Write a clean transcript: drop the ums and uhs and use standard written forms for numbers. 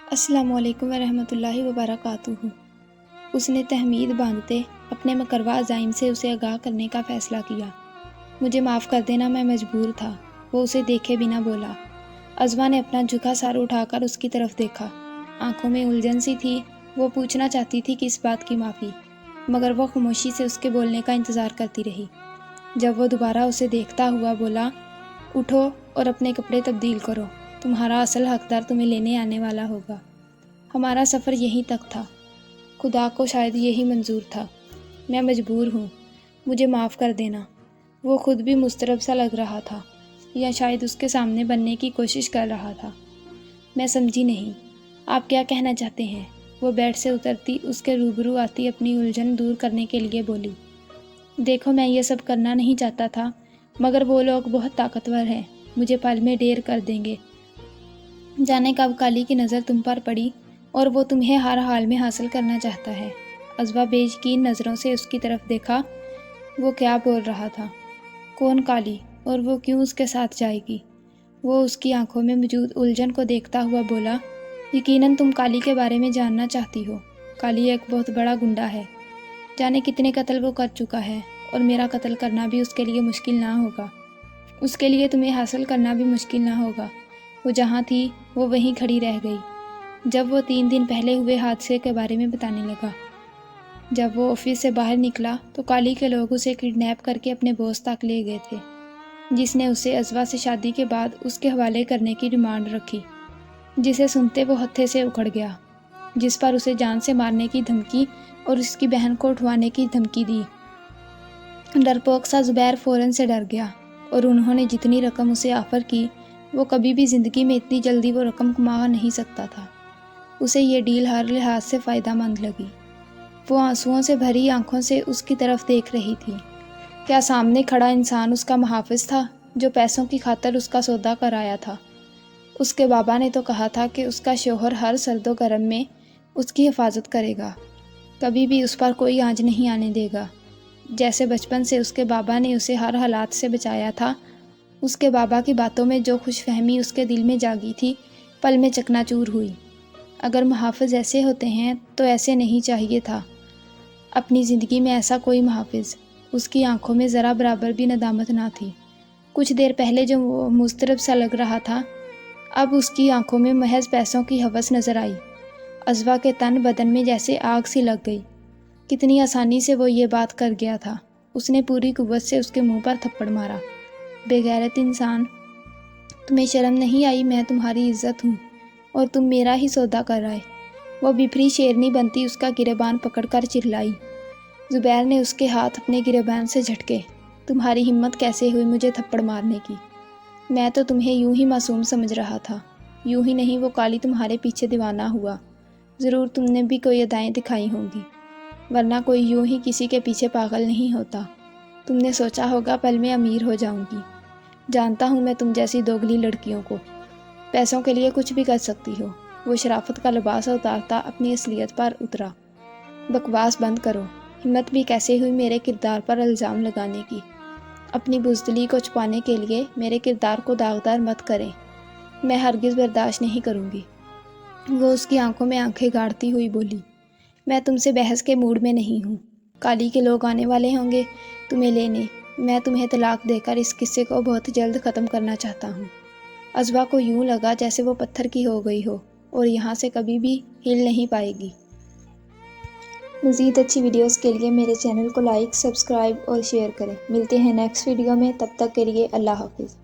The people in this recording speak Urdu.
السلام علیکم ورحمۃ اللہ وبرکاتہ۔ اس نے تحمید باندھتے اپنے مقررہ عزائم سے اسے آگاہ کرنے کا فیصلہ کیا۔ مجھے معاف کر دینا، میں مجبور تھا، وہ اسے دیکھے بنا بولا۔ عزوہ نے اپنا جھکا سر اٹھا کر اس کی طرف دیکھا۔ آنکھوں میں الجھن سی تھی، وہ پوچھنا چاہتی تھی کہ اس بات کی معافی، مگر وہ خاموشی سے اس کے بولنے کا انتظار کرتی رہی۔ جب وہ دوبارہ اسے دیکھتا ہوا بولا، اٹھو اور اپنے کپڑے تبدیل کرو، تمہارا اصل حقدار تمہیں لینے آنے والا ہوگا۔ ہمارا سفر یہیں تک تھا، خدا کو شاید یہی منظور تھا۔ میں مجبور ہوں، مجھے معاف کر دینا۔ وہ خود بھی مضطرب سا لگ رہا تھا، یا شاید اس کے سامنے بننے کی کوشش کر رہا تھا۔ میں سمجھی نہیں، آپ کیا کہنا چاہتے ہیں؟ وہ بیڈ سے اترتی، اس کے روبرو آتی اپنی الجھن دور کرنے کے لیے بولی۔ دیکھو، میں یہ سب کرنا نہیں چاہتا تھا، مگر وہ لوگ بہت طاقتور ہیں، مجھے پل میں ڈھیر کر دیں گے۔ جانے کب کالی کی نظر تم پر پڑی اور وہ تمہیں ہر حال میں حاصل کرنا چاہتا ہے۔ عزوہ بے یقین نظروں سے اس کی طرف دیکھا۔ وہ کیا بول رہا تھا؟ کون کالی، اور وہ کیوں اس کے ساتھ جائے گی؟ وہ اس کی آنکھوں میں موجود الجھن کو دیکھتا ہوا بولا، یقیناً تم کالی کے بارے میں جاننا چاہتی ہو۔ کالی ایک بہت بڑا گنڈا ہے، جانے کتنے قتل وہ کر چکا ہے، اور میرا قتل کرنا بھی اس کے لیے مشکل نہ ہوگا۔ اس کے لیے تمہیں حاصل کرنا بھی مشکل نہ ہوگا۔ وہ جہاں تھی وہ وہیں کھڑی رہ گئی جب وہ 3 دن پہلے ہوئے حادثے کے بارے میں بتانے لگا۔ جب وہ آفس سے باہر نکلا تو کالی کے لوگ اسے کڈنیپ کر کے اپنے باس تک لے گئے تھے، جس نے اسے عزوہ سے شادی کے بعد اس کے حوالے کرنے کی ڈیمانڈ رکھی، جسے سنتے وہ ہتھے سے اکھڑ گیا، جس پر اسے جان سے مارنے کی دھمکی اور اس کی بہن کو اٹھوانے کی دھمکی دی۔ ڈرپوک سا زبیر فوراً سے ڈر گیا، اور انہوں نے جتنی رقم اسے آفر کی، وہ کبھی بھی زندگی میں اتنی جلدی وہ رقم کما نہیں سکتا تھا۔ اسے یہ ڈیل ہر لحاظ سے فائدہ مند لگی۔ وہ آنسوؤں سے بھری آنکھوں سے اس کی طرف دیکھ رہی تھی۔ کیا سامنے کھڑا انسان اس کا محافظ تھا، جو پیسوں کی خاطر اس کا سودا کرایا تھا؟ اس کے بابا نے تو کہا تھا کہ اس کا شوہر ہر سرد و گرم میں اس کی حفاظت کرے گا، کبھی بھی اس پر کوئی آنچ نہیں آنے دے گا۔ جیسے بچپن سے اس کے بابا نے اسے ہر حالات سے بچایا تھا، اس کے بابا کی باتوں میں جو خوش فہمی اس کے دل میں جاگی تھی، پل میں چکنا چور ہوئی۔ اگر محافظ ایسے ہوتے ہیں تو ایسے نہیں چاہیے تھا۔ اپنی زندگی میں ایسا کوئی محافظ۔ اس کی آنکھوں میں ذرا برابر بھی ندامت نہ تھی۔ کچھ دیر پہلے جو وہ مضطرب سا لگ رہا تھا، اب اس کی آنکھوں میں محض پیسوں کی ہوس نظر آئی۔ عزوہ کے تن بدن میں جیسے آگ سی لگ گئی۔ کتنی آسانی سے وہ یہ بات کر گیا تھا۔ اس نے پوری قوت سے اس کے منہ پر تھپڑ مارا۔ بے غیرت انسان، تمہیں شرم نہیں آئی؟ میں تمہاری عزت ہوں اور تم میرا ہی سودا کر رہے۔ وہ بپھری شیرنی بنتی اس کا گریبان پکڑ کر چلائی۔ زبیر نے اس کے ہاتھ اپنے گریبان سے جھٹکے۔ تمہاری ہمت کیسے ہوئی مجھے تھپڑ مارنے کی؟ میں تو تمہیں یوں ہی معصوم سمجھ رہا تھا۔ یوں ہی نہیں، وہ کالی تمہارے پیچھے دیوانہ ہوا۔ ضرور تم نے بھی کوئی ادائیں دکھائی ہوں گی، ورنہ کوئی یوں ہی کسی کے پیچھے پاگل نہیں ہوتا۔ تم نے سوچا ہوگا پل میں امیر ہو جاؤں گی۔ جانتا ہوں میں تم جیسی دوگلی لڑکیوں کو، پیسوں کے لیے کچھ بھی کر سکتی ہو۔ وہ شرافت کا لباس اتارتا اپنی اصلیت پر اترا۔ بکواس بند کرو۔ ہمت بھی کیسے ہوئی میرے کردار پر الزام لگانے کی؟ اپنی بزدلی کو چھپانے کے لیے میرے کردار کو داغدار مت کریں، میں ہرگز برداشت نہیں کروں گی۔ وہ اس کی آنکھوں میں آنکھیں گاڑتی ہوئی بولی، میں تم سے بحث کے موڈ میں نہیں ہوں۔ کالی کے لوگ آنے والے ہوں گے تمہیں لینے۔ میں تمہیں طلاق دے کر اس قصے کو بہت جلد ختم کرنا چاہتا ہوں۔ عزوہ کو یوں لگا جیسے وہ پتھر کی ہو گئی ہو اور یہاں سے کبھی بھی ہل نہیں پائے گی۔ مزید اچھی ویڈیوز کے لیے میرے چینل کو لائک، سبسکرائب اور شیئر کریں۔ ملتے ہیں نیکسٹ ویڈیو میں، تب تک کے لیے اللہ حافظ۔